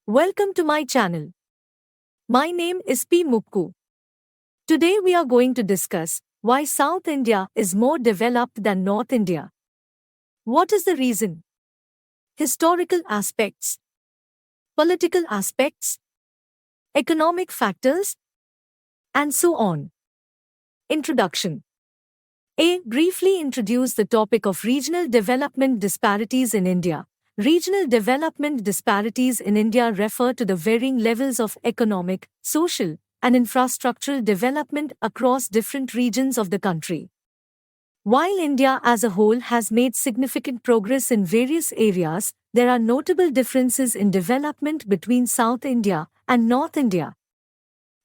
Welcome to my channel. My name is Pmukku. Today we are going to discuss why South India is more developed than North India. What is the reason? Historical aspects, political aspects, economic factors, and so on. Introduction. A. Briefly introduce the topic of regional development disparities in India. Regional development disparities in India refer to the varying levels of economic, social, and infrastructural development across different regions of the country. While India as a whole has made significant progress in various areas, there are notable differences in development between South India and North India.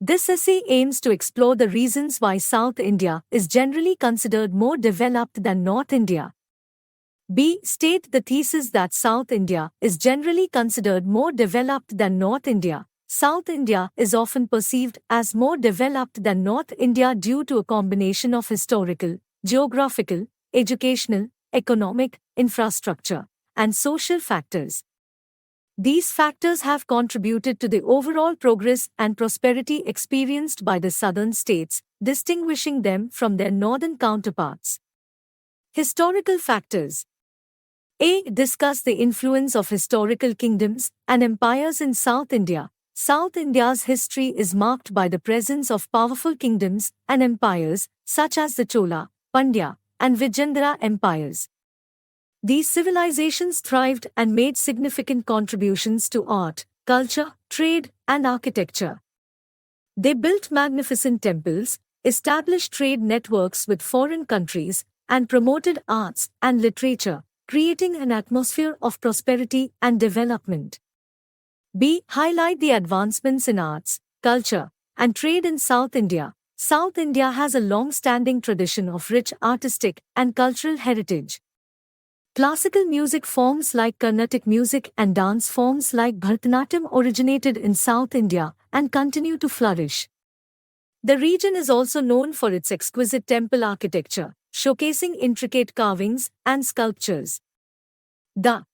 This essay aims to explore the reasons why South India is generally considered more developed than North India. B. State the thesis that South India is generally considered more developed than North India. South India is often perceived as more developed than North India due to a combination of historical, geographical, educational, economic, infrastructure, and social factors. These factors have contributed to the overall progress and prosperity experienced by the southern states, distinguishing them from their northern counterparts. Historical factors. A. Discuss the influence of historical kingdoms and empires in South India. South India's history is marked by the presence of powerful kingdoms and empires such as the Chola, Pandya, and Vijayanagar empires. These civilizations thrived and made significant contributions to art, culture, trade, and architecture. They built magnificent temples, established trade networks with foreign countries, and promoted arts and literature, creating an atmosphere of prosperity and development. B. Highlight the advancements in arts, culture, and trade in South India. South India has a long-standing tradition of rich artistic and cultural heritage. Classical music forms like Carnatic music and dance forms like Bharatanatyam originated in South India and continue to flourish. The region is also known for its exquisite temple architecture, showcasing intricate carvings and sculptures. The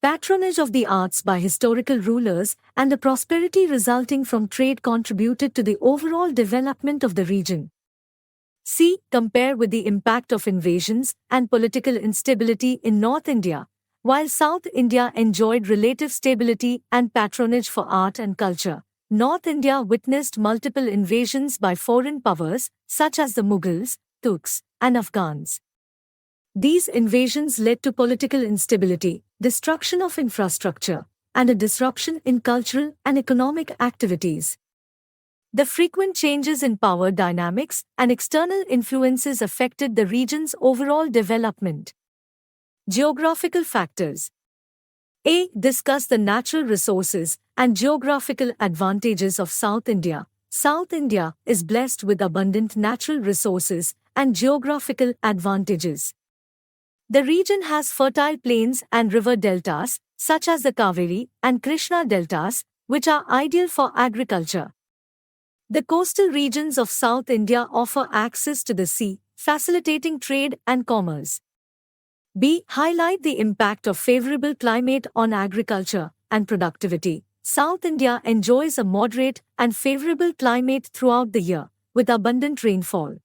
patronage of the arts by historical rulers and the prosperity resulting from trade contributed to the overall development of the region. C. Compare with the impact of invasions and political instability in North India. While South India enjoyed relative stability and patronage for art and culture, North India witnessed multiple invasions by foreign powers such as the Mughals, Turks, and Afghans. These invasions led to political instability, destruction of infrastructure, and a disruption in cultural and economic activities. The frequent changes in power dynamics and external influences affected the region's overall development. Geographical factors. A. Discuss the natural resources and geographical advantages of South India. South India is blessed with abundant natural resources and geographical advantages. The region has fertile plains and river deltas, such as the Kaveri and Krishna deltas, which are ideal for agriculture. The coastal regions of South India offer access to the sea, facilitating trade and commerce. B. Highlight the impact of favorable climate on agriculture and productivity. South India enjoys a moderate and favorable climate throughout the year, with abundant rainfall.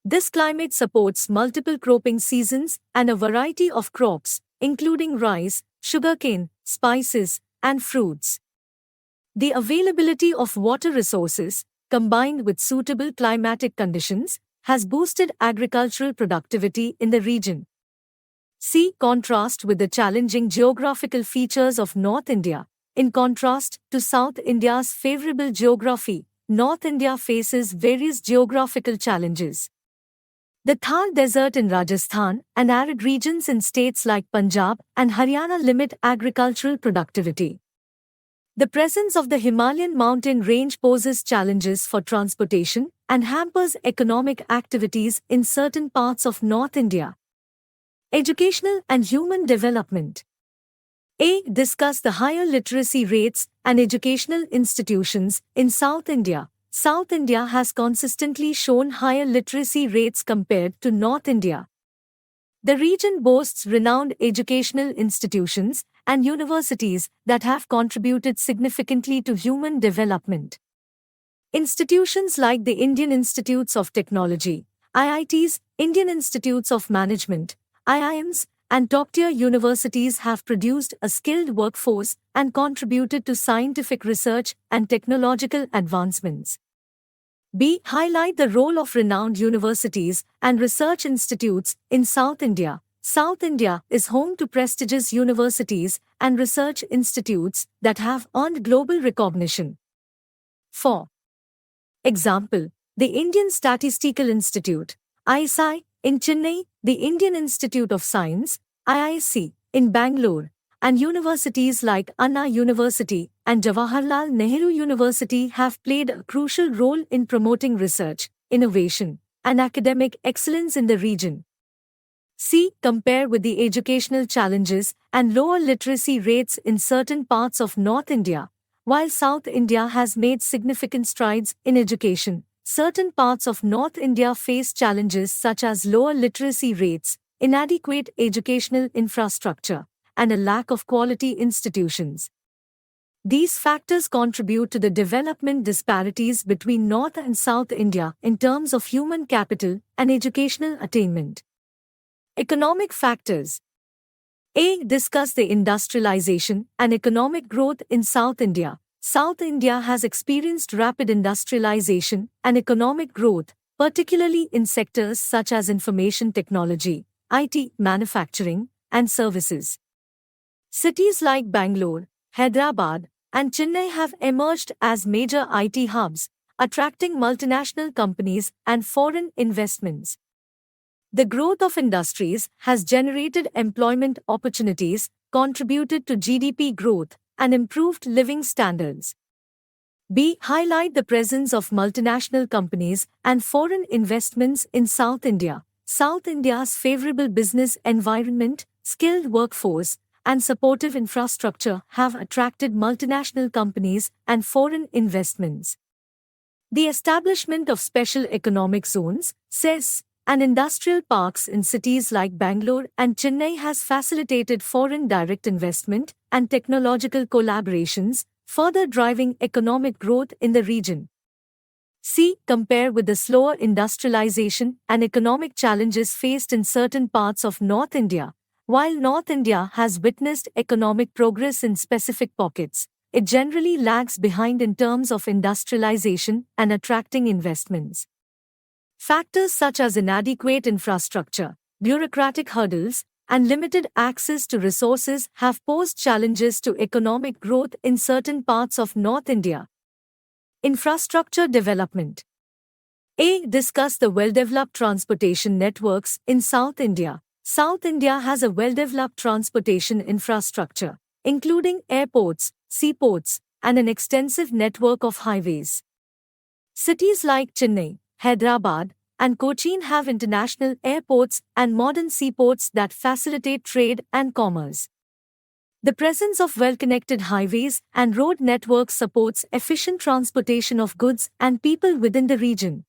This climate supports multiple cropping seasons and a variety of crops, including rice, sugarcane, spices, and fruits. The availability of water resources, combined with suitable climatic conditions, has boosted agricultural productivity in the region. C. Contrast with the challenging geographical features of North India. In contrast to South India's favorable geography, North India faces various geographical challenges. The Thar Desert in Rajasthan and arid regions in states like Punjab and Haryana limit agricultural productivity. The presence of the Himalayan mountain range poses challenges for transportation and hampers economic activities in certain parts of North India. Educational and human development. A. Discuss the higher literacy rates and educational institutions in South India. South India has consistently shown higher literacy rates compared to North India. The region boasts renowned educational institutions and universities that have contributed significantly to human development. Institutions like the Indian Institutes of Technology, IITs, Indian Institutes of Management, IIMs, and top-tier universities have produced a skilled workforce and contributed to scientific research and technological advancements. B. Highlight the role of renowned universities and research institutes in South India. South India is home to prestigious universities and research institutes that have earned global recognition. For example, the Indian Statistical Institute, ISI, in Chennai, the Indian Institute of Science, IISc, in Bangalore, and universities like Anna University and Jawaharlal Nehru University have played a crucial role in promoting research, innovation, and academic excellence in the region. C. Compare with the educational challenges and lower literacy rates in certain parts of North India. While South India has made significant strides in education, certain parts of North India face challenges such as lower literacy rates, inadequate educational infrastructure, and a lack of quality institutions. These factors contribute to the development disparities between North and South India in terms of human capital and educational attainment. Economic factors. A. Discuss the industrialization and economic growth in South India. South India has experienced rapid industrialization and economic growth, particularly in sectors such as information technology, IT, manufacturing, and services. Cities like Bangalore, Hyderabad, and Chennai have emerged as major IT hubs, attracting multinational companies and foreign investments. The growth of industries has generated employment opportunities, contributed to GDP growth, and improved living standards. B. Highlight the presence of multinational companies and foreign investments in South India. South India's favorable business environment, skilled workforce, and supportive infrastructure have attracted multinational companies and foreign investments. The establishment of special economic zones, CEZ, and industrial parks in cities like Bangalore and Chennai has facilitated foreign direct investment and technological collaborations, further driving economic growth in the region. C. Compare with the slower industrialization and economic challenges faced in certain parts of North India. While North India has witnessed economic progress in specific pockets, it generally lags behind in terms of industrialization and attracting investments. Factors such as inadequate infrastructure, bureaucratic hurdles, and limited access to resources have posed challenges to economic growth in certain parts of North India. Infrastructure development. A. Discuss the well-developed transportation networks in South India. South India has a well-developed transportation infrastructure, including airports, seaports, and an extensive network of highways. Cities like Chennai, Hyderabad, and Cochin have international airports and modern seaports that facilitate trade and commerce. The presence of well-connected highways and road networks supports efficient transportation of goods and people within the region.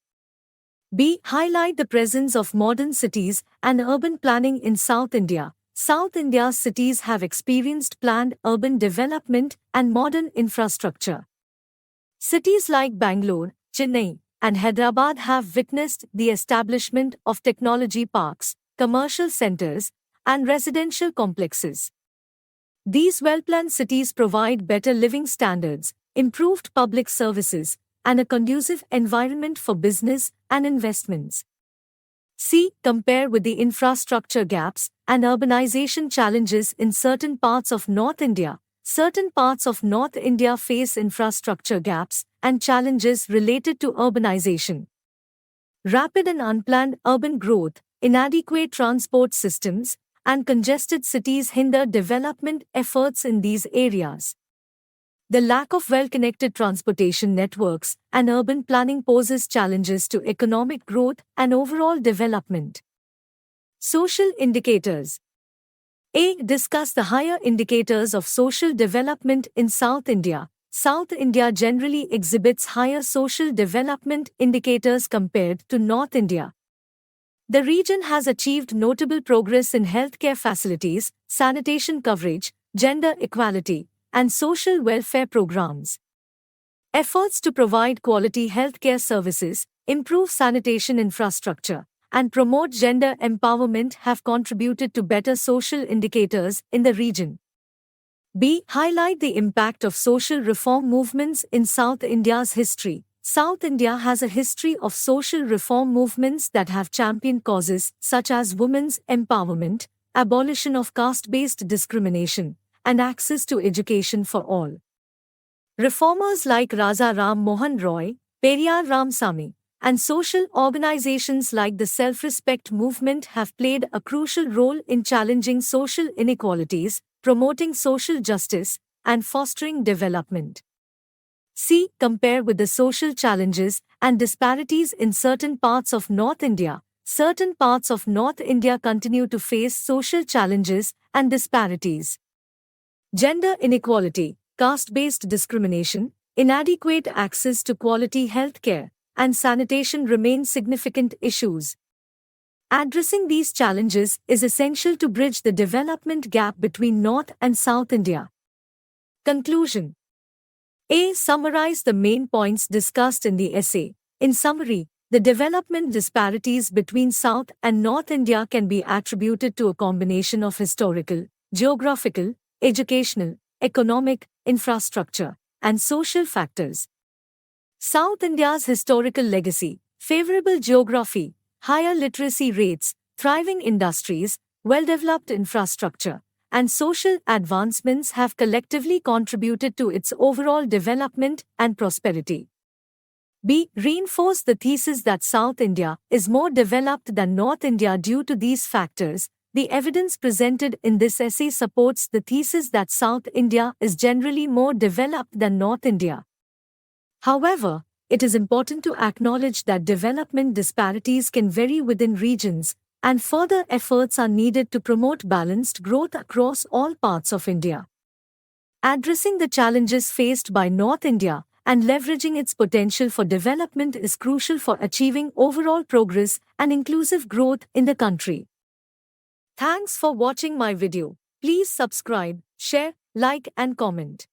B. Highlight the presence of modern cities and urban planning in South India. South India's cities have experienced planned urban development and modern infrastructure. Cities like Bangalore, Chennai, and Hyderabad have witnessed the establishment of technology parks, commercial centers, and residential complexes. These well-planned cities provide better living standards, improved public services, and a conducive environment for business and investments. C. Compare with the infrastructure gaps and urbanization challenges in certain parts of North India. Certain parts of North India face infrastructure gaps and challenges related to urbanization. Rapid and unplanned urban growth, inadequate transport systems, and congested cities hinder development efforts in these areas. The lack of well-connected transportation networks and urban planning poses challenges to economic growth and overall development. Social indicators. A. Discuss the higher indicators of social development in South India. South India generally exhibits higher social development indicators compared to North India. The region has achieved notable progress in healthcare facilities, sanitation coverage, gender equality, and social welfare programs. Efforts to provide quality healthcare services, improve sanitation infrastructure, and promote gender empowerment have contributed to better social indicators in the region. B. Highlight the impact of social reform movements in South India's history. South India has a history of social reform movements that have championed causes such as women's empowerment, abolition of caste-based discrimination, and access to education for all. Reformers like Raja Ram Mohan Roy, Periyar Ramsamy, and social organizations like the Self-Respect movement have played a crucial role in challenging social inequalities, promoting social justice, and fostering development. C. Compare with the social challenges and disparities in certain parts of North India. Certain parts of North India continue to face social challenges and disparities. Gender inequality, caste-based discrimination, inadequate access to quality health care, and sanitation remain significant issues. Addressing these challenges is essential to bridge the development gap between North and South India. Conclusion. A. Summarize the main points discussed in the essay. In summary, the development disparities between South and North India can be attributed to a combination of historical, geographical, educational, economic, infrastructure, and social factors. South India's historical legacy, favorable geography, higher literacy rates, thriving industries, well-developed infrastructure, and social advancements have collectively contributed to its overall development and prosperity. B. Reinforce the thesis that South India is more developed than North India due to these factors. The evidence presented in this essay supports the thesis that South India is generally more developed than North India. However, it is important to acknowledge that development disparities can vary within regions, and further efforts are needed to promote balanced growth across all parts of India. Addressing the challenges faced by North India and leveraging its potential for development is crucial for achieving overall progress and inclusive growth in the country. Thanks for watching my video. Please subscribe, share, like and comment.